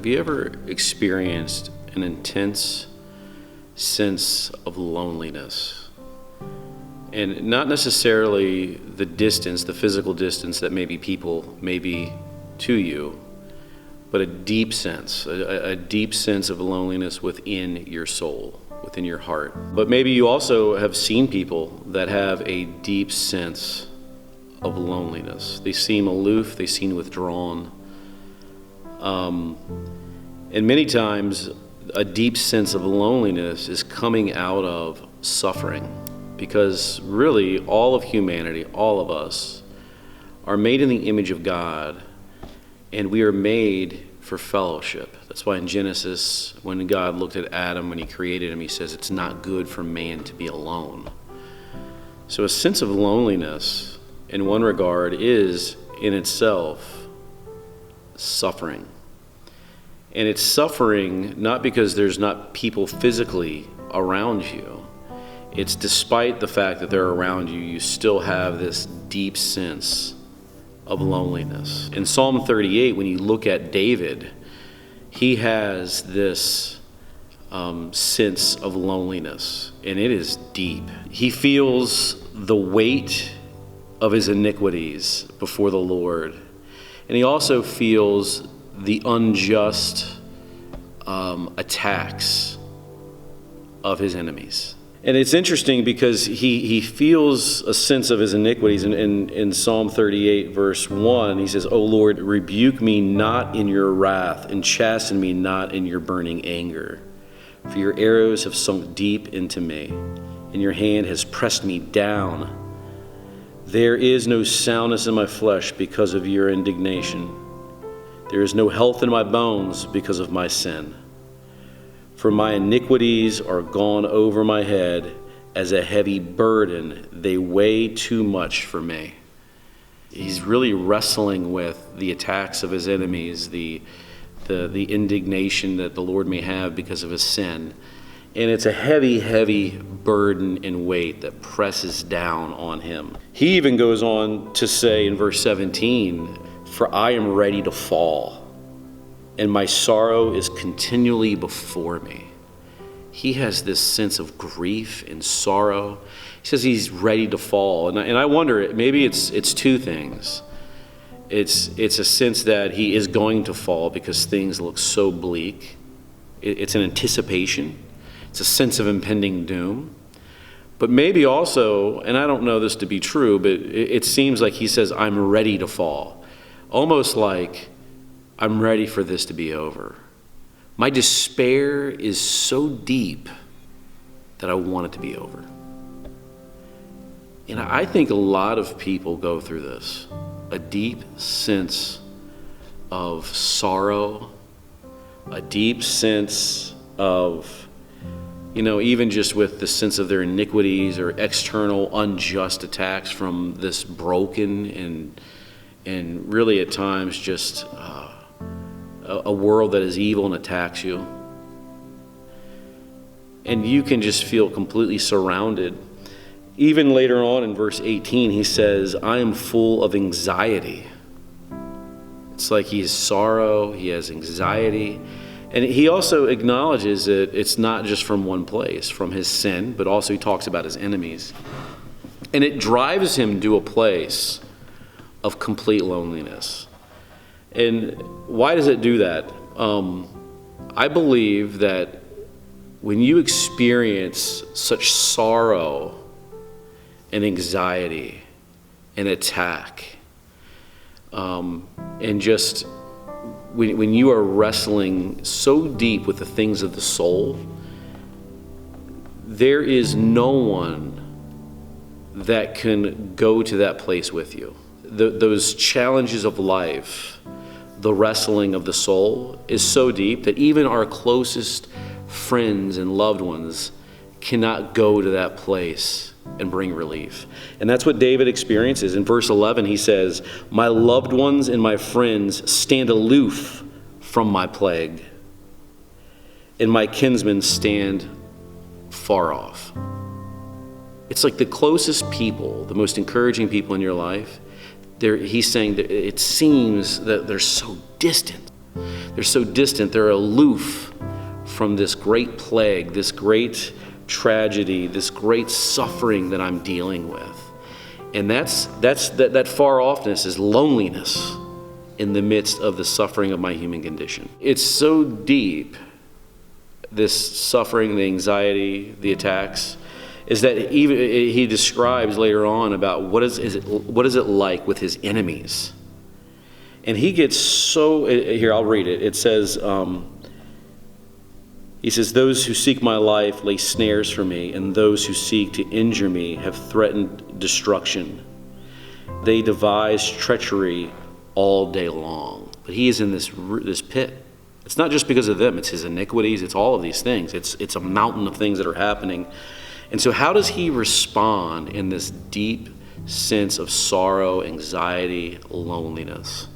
you ever experienced an intense sense of loneliness? And not necessarily the distance, the physical distance that maybe people may be to you, but a deep sense of loneliness within your soul, within your heart. But maybe you also have seen people that have a deep sense of loneliness. They seem aloof, they seem withdrawn. And many times a deep sense of loneliness is coming out of suffering, because really all of humanity, all of us, are made in the image of God, and we are made for fellowship. That's why in Genesis, when God looked at Adam, when he created him, he says it's not good for man to be alone. So a sense of loneliness, in one regard, is in itself suffering. And it's suffering not because there's not people physically around you. It's despite the fact that they're around you, you still have this deep sense of loneliness. In Psalm 38, when you look at David, he has this sense of loneliness, and it is deep. He feels the weight of his iniquities before the Lord, and he also feels the unjust attacks of his enemies. And it's interesting because he feels a sense of his iniquities. In Psalm 38, verse 1, he says, "O Lord, rebuke me not in your wrath, and chasten me not in your burning anger. For your arrows have sunk deep into me, and your hand has pressed me down. There is no soundness in my flesh because of your indignation. There is no health in my bones because of my sin. For my iniquities are gone over my head as a heavy burden. They weigh too much for me." He's really wrestling with the attacks of his enemies, the indignation that the Lord may have because of his sin. And it's a heavy, heavy burden and weight that presses down on him. He even goes on to say in verse 17, "For I am ready to fall, and my sorrow is continually before me." He has this sense of grief and sorrow. He says he's ready to fall. And I wonder, maybe it's two things. It's a sense that he is going to fall because things look so bleak. It's an anticipation. It's a sense of impending doom. But maybe also, and I don't know this to be true, but it seems like he says, "I'm ready to fall." Almost like, I'm ready for this to be over. My despair is so deep that I want it to be over. And I think a lot of people go through this. A deep sense of sorrow, a deep sense of, even just with the sense of their iniquities or external unjust attacks from this broken and really at times just a world that is evil and attacks you. And you can just feel completely surrounded. Even later on in verse 18, he says, "I am full of anxiety." It's like he has sorrow, he has anxiety. And he also acknowledges that it's not just from one place, from his sin, but also he talks about his enemies. And it drives him to a place of complete loneliness. And why does it do that? I believe that when you experience such sorrow and anxiety and attack, and just when you are wrestling so deep with the things of the soul, there is no one that can go to that place with you. Those challenges of life, the wrestling of the soul is so deep that even our closest friends and loved ones cannot go to that place and bring relief. And that's what David experiences. In verse 11, he says, "My loved ones and my friends stand aloof from my plague, and my kinsmen stand far off." It's like the closest people, the most encouraging people in your life, he's saying that it seems that they're so distant. They're so distant, they're aloof from this great plague, this great tragedy, this great suffering that I'm dealing with. And that far offness is loneliness in the midst of the suffering of my human condition. It's so deep, this suffering, the anxiety, the attacks, is that even he describes later on about what is it like with his enemies. And he gets so, here I'll read it. It says, he says, those who seek my life lay snares for me, and those who seek to injure me have threatened destruction. They devise treachery all day long. But he is in this pit. It's not just because of them. It's his iniquities. It's all of these things. It's a mountain of things that are happening. And so how does he respond in this deep sense of sorrow, anxiety, loneliness?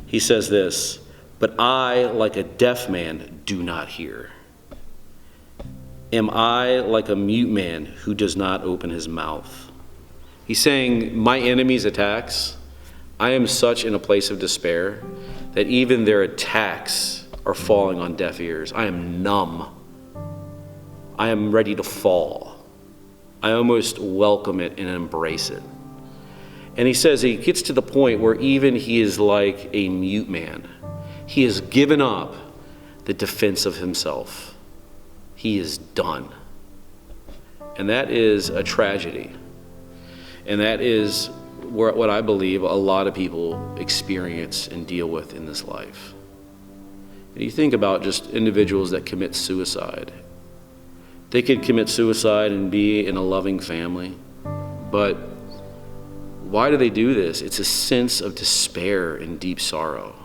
He says this, but I, like a deaf man, do not hear. Am I like a mute man who does not open his mouth? He's saying, my enemies' attacks, I am such in a place of despair that even their attacks are falling on deaf ears. I am numb. I am ready to fall. I almost welcome it and embrace it. And he says he gets to the point where even he is like a mute man. He has given up the defense of himself. He is done. And that is a tragedy. And that is what I believe a lot of people experience and deal with in this life. And you think about just individuals that commit suicide. They could commit suicide and be in a loving family, but why do they do this? It's a sense of despair and deep sorrow.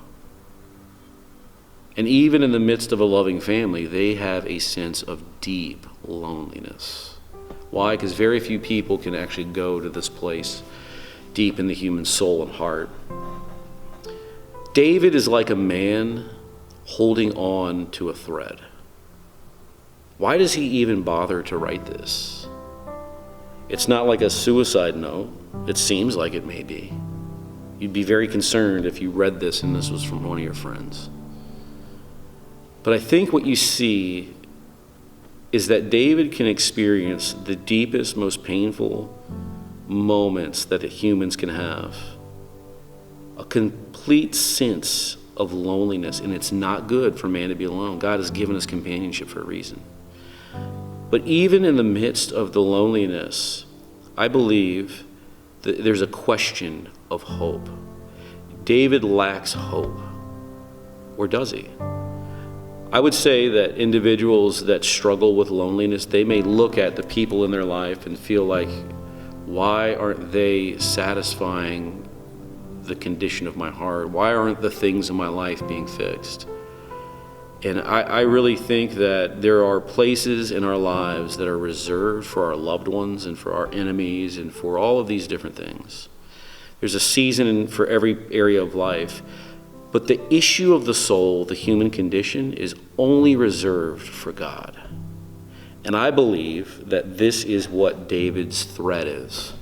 And even in the midst of a loving family, they have a sense of deep loneliness. Why? Because very few people can actually go to this place deep in the human soul and heart. David is like a man holding on to a thread. Why does he even bother to write this? It's not like a suicide note. It seems like it may be. You'd be very concerned if you read this and this was from one of your friends. But I think what you see is that David can experience the deepest, most painful moments that humans can have. A complete sense of loneliness, and it's not good for man to be alone. God has given us companionship for a reason. But even in the midst of the loneliness, I believe that there's a question of hope. David lacks hope. Or does he? I would say that individuals that struggle with loneliness, they may look at the people in their life and feel like, why aren't they satisfying the condition of my heart? Why aren't the things in my life being fixed? And I really think that there are places in our lives that are reserved for our loved ones and for our enemies and for all of these different things. There's a season for every area of life. But the issue of the soul, the human condition, is only reserved for God. And I believe that this is what David's threat is.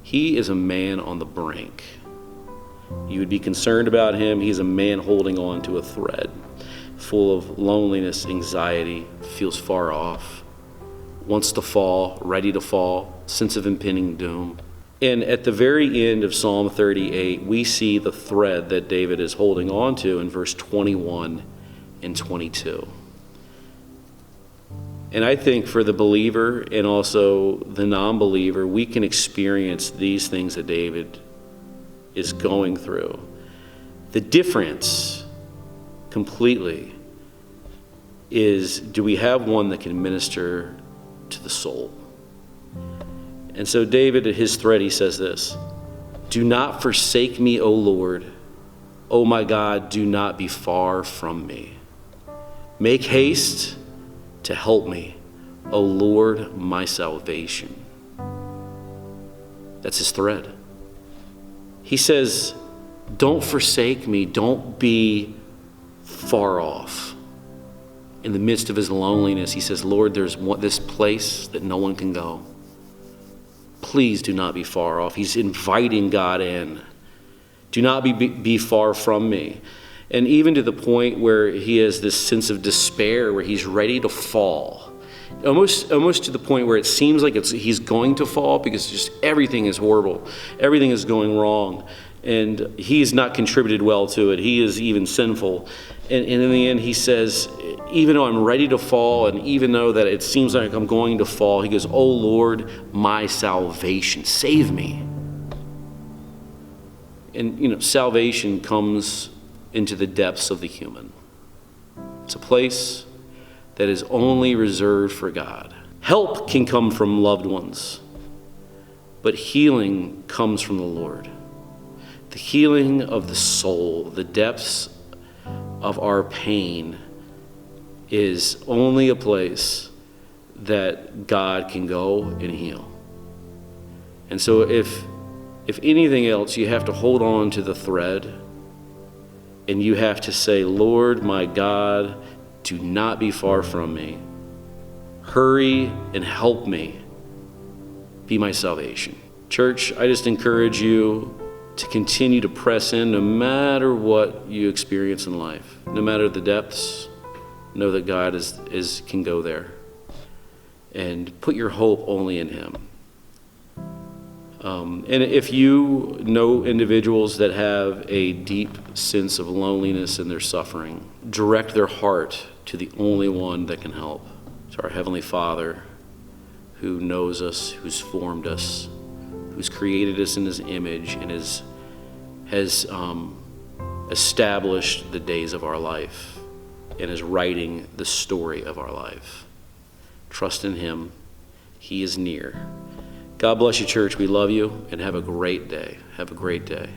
He is a man on the brink. You would be concerned about him. He's a man holding on to a thread, full of loneliness, anxiety, feels far off, wants to fall, ready to fall, sense of impending doom. And at the very end of Psalm 38, we see the thread that David is holding on to in verse 21 and 22. And I think for the believer and also the non-believer, we can experience these things that David is going through. The difference completely is, do we have one that can minister to the soul? And so David, at his thread, he says this, do not forsake me, O Lord. O my God, do not be far from me. Make haste to help me, O Lord, my salvation. That's his thread. He says, don't forsake me. Don't be far off. In the midst of his loneliness, he says, Lord, there's this place that no one can go. Please do not be far off. He's inviting God in. Do not be far from me. And even to the point where he has this sense of despair, where he's ready to fall. Almost to the point where it seems like he's going to fall, because just everything is horrible. Everything is going wrong. And he's not contributed well to it. He is even sinful. And in the end, he says, even though I'm ready to fall, and even though that it seems like I'm going to fall, he goes, "Oh Lord, my salvation, save me." And salvation comes into the depths of the human. It's a place that is only reserved for God. Help can come from loved ones, but healing comes from the Lord. The healing of the soul, the depths of our pain, is only a place that God can go and heal. And so if anything else, you have to hold on to the thread, and you have to say, "Lord, my God, do not be far from me. Hurry and help me. Be my salvation." Church, I just encourage you to continue to press in no matter what you experience in life, no matter the depths. Know that God can go there, and put your hope only in him. And if you know individuals that have a deep sense of loneliness in their suffering, direct their heart to the only one that can help. It's our Heavenly Father, who knows us, who's formed us, who's created us in his image, and has established the days of our life, and is writing the story of our life. Trust in him. He is near. God bless you, church. We love you, and have a great day. Have a great day.